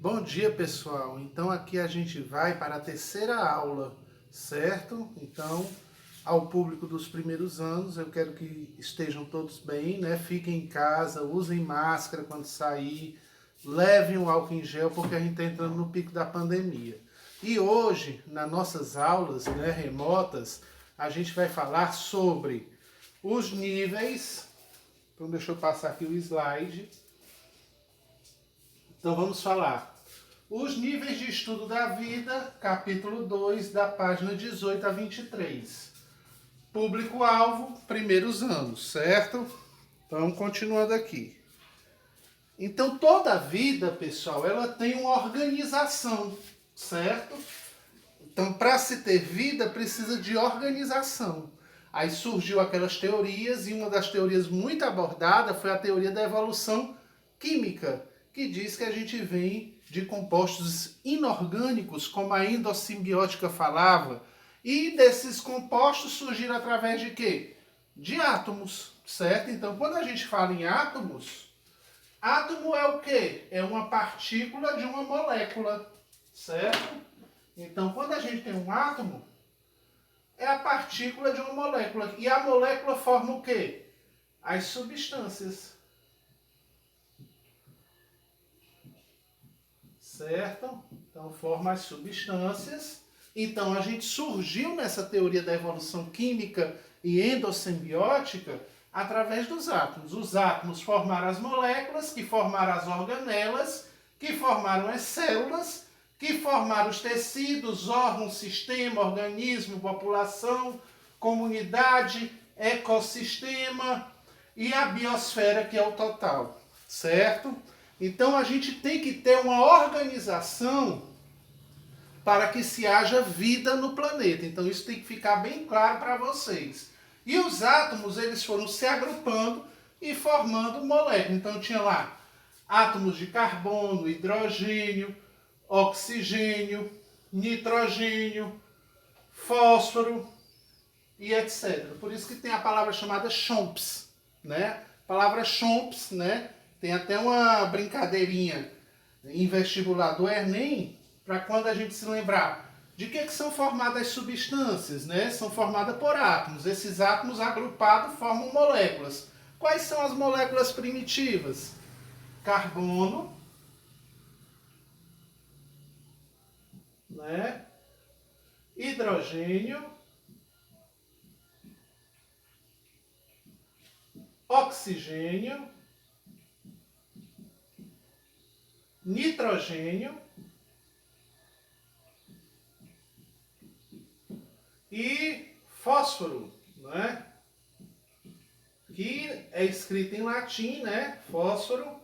Bom dia, pessoal. Então aqui a gente vai para a terceira aula, certo? Então, ao público dos primeiros anos, eu quero que estejam todos bem, né? Fiquem em casa, usem máscara quando sair, levem o álcool em gel, porque a gente está entrando no pico da pandemia. E hoje, nas nossas aulas, né, remotas, a gente vai falar sobre os níveis. Então deixa eu passar aqui o slide. Então vamos falar os níveis de estudo da vida, capítulo 2, da página 18 a 23. Público-alvo, primeiros anos, certo? Então, continuando aqui. Então, toda a vida, pessoal, ela tem uma organização, certo? Então, para se ter vida, precisa de organização. Aí surgiu aquelas teorias, e uma das teorias muito abordada foi a teoria da evolução química, que diz que a gente vem de compostos inorgânicos, como a endossimbiótica falava, e desses compostos surgiram através de quê? De átomos, certo? Então, quando a gente fala em átomos, átomo é o quê? É uma partícula de uma molécula, certo? Então, quando a gente tem um átomo, é a partícula de uma molécula. E a molécula forma o quê? As substâncias. Certo? Então, forma as substâncias. Então, a gente surgiu nessa teoria da evolução química e endossimbiótica através dos átomos. Os átomos formaram as moléculas, que formaram as organelas, que formaram as células, que formaram os tecidos, órgãos, sistema, organismo, população, comunidade, ecossistema e a biosfera, que é o total. Certo? Então a gente tem que ter uma organização para que se haja vida no planeta. Então isso tem que ficar bem claro para vocês. E os átomos, eles foram se agrupando e formando moléculas. Então tinha lá átomos de carbono, hidrogênio, oxigênio, nitrogênio, fósforo e etc. Por isso que tem a palavra chamada chomps, né? A palavra chomps, né? Tem até uma brincadeirinha em vestibular do Enem, para quando a gente se lembrar de que são formadas as substâncias, né? São formadas por átomos. Esses átomos agrupados formam moléculas. Quais são as moléculas primitivas? Carbono, né? Hidrogênio, oxigênio, nitrogênio e fósforo, né? Que é escrito em latim, né? Fósforo.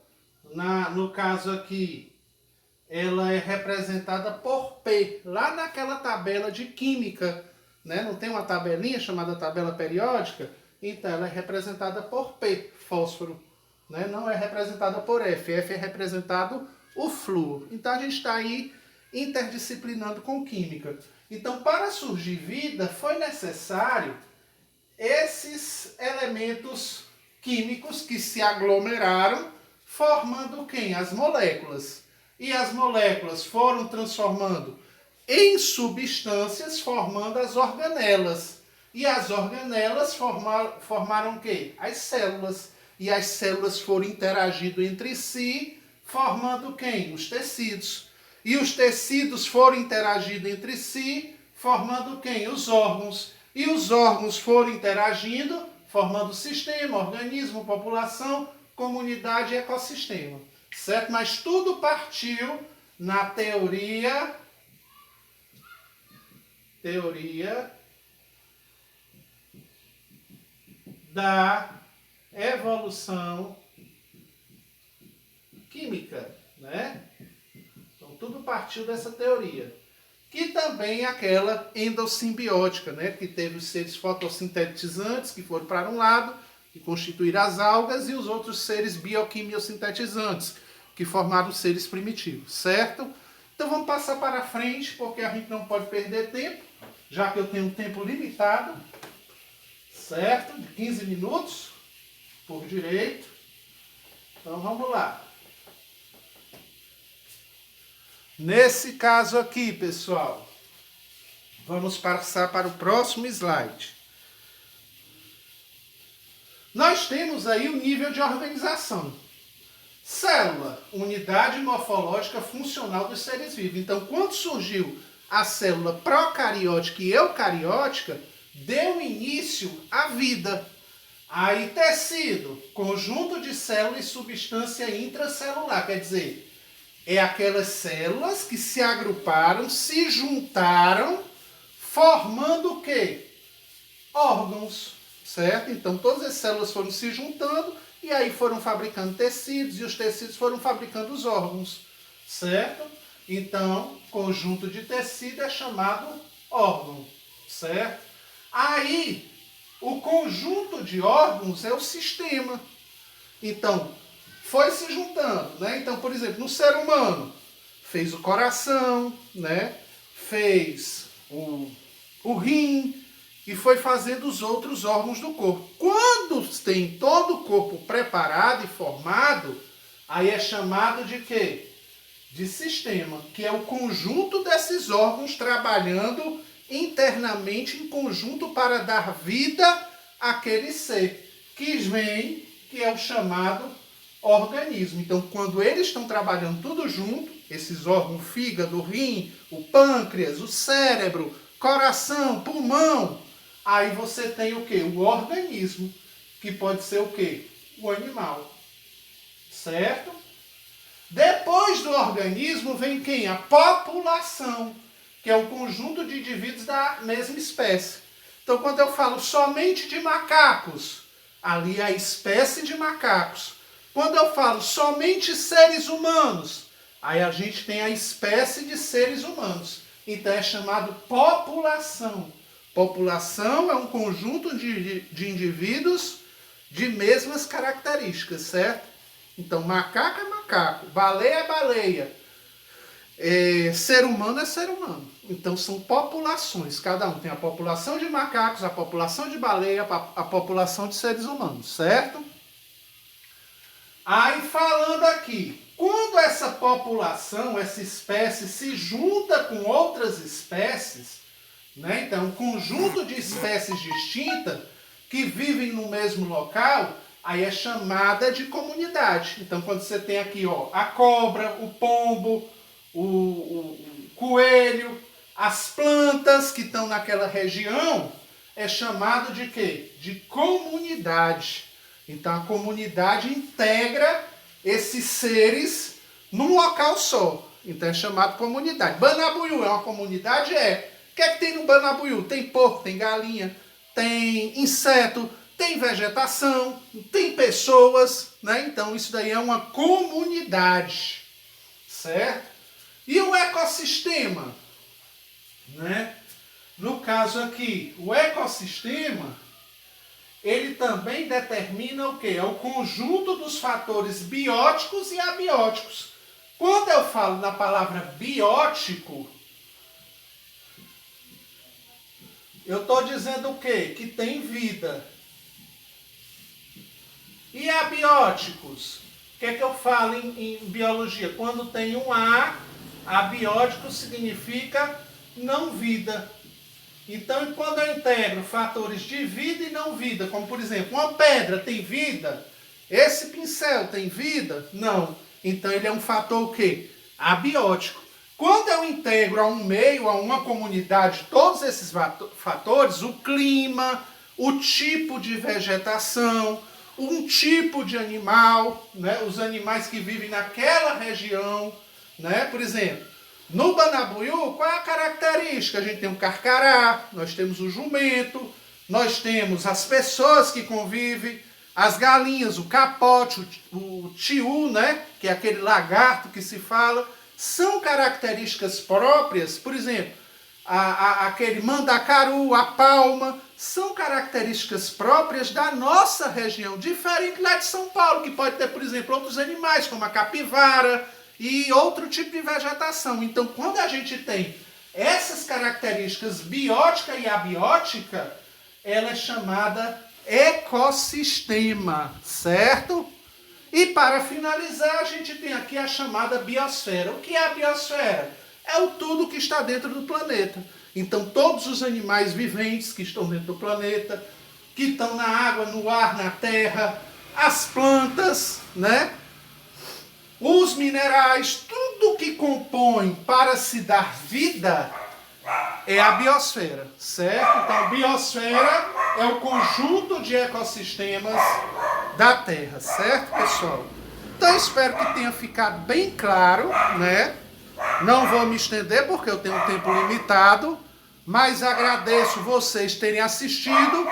No caso aqui, ela é representada por P, lá naquela tabela de química, né? Não tem uma tabelinha chamada tabela periódica? Então ela é representada por P, fósforo, né? Não é representada por F. F é representado o flúor. Então a gente está aí interdisciplinando com química. Então, para surgir vida, foi necessário esses elementos químicos que se aglomeraram, formando quem? As moléculas. E as moléculas foram transformando em substâncias, formando as organelas. E as organelas formaram o quê? As células. E as células foram interagindo entre si, formando quem? Os tecidos. E os tecidos foram interagindo entre si, formando quem? Os órgãos. E os órgãos foram interagindo, formando sistema, organismo, população, comunidade e ecossistema. Certo? Mas tudo partiu na teoria da evolução química, né? Então tudo partiu dessa teoria. Que também é aquela endossimbiótica, né? Que teve os seres fotossintetizantes que foram para um lado, que constituíram as algas, e os outros seres bioquimiosintetizantes, que formaram os seres primitivos, certo? Então vamos passar para frente, porque a gente não pode perder tempo, já que eu tenho um tempo limitado, certo? De 15 minutos, por direito. Então vamos lá. Nesse caso aqui, pessoal, vamos passar para o próximo slide. Nós temos aí o nível de organização. Célula, unidade morfológica funcional dos seres vivos. Então, quando surgiu a célula procariótica e eucariótica, deu início à vida. Aí, tecido, conjunto de célula e substância intracelular, quer dizer, é aquelas células que se agruparam, se juntaram, formando o quê? Órgãos, certo? Então, todas as células foram se juntando e aí foram fabricando tecidos e os tecidos foram fabricando os órgãos, certo? Então, conjunto de tecido é chamado órgão, certo? Aí, o conjunto de órgãos é o sistema. Então, foi se juntando, né? Então, por exemplo, no ser humano, fez o coração, né? Fez o rim e foi fazendo os outros órgãos do corpo. Quando tem todo o corpo preparado e formado, aí é chamado de quê? De sistema, que é o conjunto desses órgãos trabalhando internamente em conjunto para dar vida àquele ser, que é o chamado organismo. Então, quando eles estão trabalhando tudo junto, esses órgãos, o fígado, o rim, o pâncreas, o cérebro, coração, pulmão, aí você tem o quê? O organismo, que pode ser o quê? O animal, certo? Depois do organismo vem quem? A população, que é o conjunto de indivíduos da mesma espécie. Então, quando eu falo somente de macacos, ali é a espécie de macacos. Quando eu falo somente seres humanos, aí a gente tem a espécie de seres humanos. Então, é chamado população. População é um conjunto de indivíduos de mesmas características, certo? Então, macaco é macaco, baleia é baleia, ser humano é ser humano. Então, são populações. Cada um tem a população de macacos, a população de baleia, a população de seres humanos, certo? Aí, falando aqui, quando essa população, essa espécie se junta com outras espécies, né? Então, um conjunto de espécies distintas que vivem no mesmo local, aí é chamada de comunidade. Então, quando você tem aqui, ó, a cobra, o pombo, o coelho, as plantas que estão naquela região, é chamado de quê? De comunidade. Então, a comunidade integra esses seres num local só. Então, é chamado comunidade. Banabuiú é uma comunidade? É. O que é que tem no Banabuiú? Tem porco, tem galinha, tem inseto, tem vegetação, tem pessoas, né? Então, isso daí é uma comunidade, certo? E o ecossistema, né? No caso aqui, o ecossistema, ele também determina o quê? É o conjunto dos fatores bióticos e abióticos. Quando eu falo na palavra biótico, eu estou dizendo o quê? Que tem vida. E abióticos? O que é que eu falo em biologia? Quando tem um A, abiótico significa não vida. Então, quando eu integro fatores de vida e não vida, como por exemplo, uma pedra tem vida? Esse pincel tem vida? Não. Então, ele é um fator o quê? Abiótico. Quando eu integro a um meio, a uma comunidade, todos esses fatores, o clima, o tipo de vegetação, um tipo de animal, né? Os animais que vivem naquela região, né? Por exemplo, no Banabuiú, qual é a característica? A gente tem o carcará, nós temos o jumento, nós temos as pessoas que convivem, as galinhas, o capote, o tiu, né? Que é aquele lagarto que se fala. São características próprias, por exemplo, aquele mandacaru, a palma, são características próprias da nossa região, diferente lá de São Paulo, que pode ter, por exemplo, outros animais, como a capivara e outro tipo de vegetação. Então, quando a gente tem essas características biótica e abiótica, ela é chamada ecossistema, certo? E para finalizar, a gente tem aqui a chamada biosfera. O que é a biosfera? É o tudo que está dentro do planeta. Então, todos os animais viventes que estão dentro do planeta, que estão na água, no ar, na terra, as plantas, né? Os minerais, tudo que compõe para se dar vida é a biosfera, certo? Então, a biosfera é o conjunto de ecossistemas da Terra, certo, pessoal? Então, espero que tenha ficado bem claro, né? Não vou me estender porque eu tenho um tempo limitado, mas agradeço vocês terem assistido.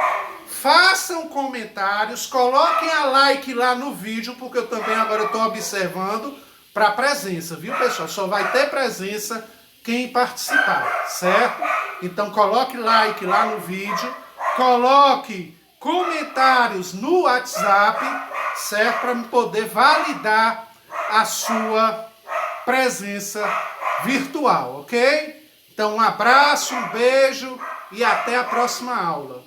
Façam comentários, coloquem a like lá no vídeo, porque eu também agora estou observando para presença, viu, pessoal? Só vai ter presença quem participar, certo? Então coloque like lá no vídeo, coloque comentários no WhatsApp, certo? Para poder validar a sua presença virtual, ok? Então um abraço, um beijo e até a próxima aula.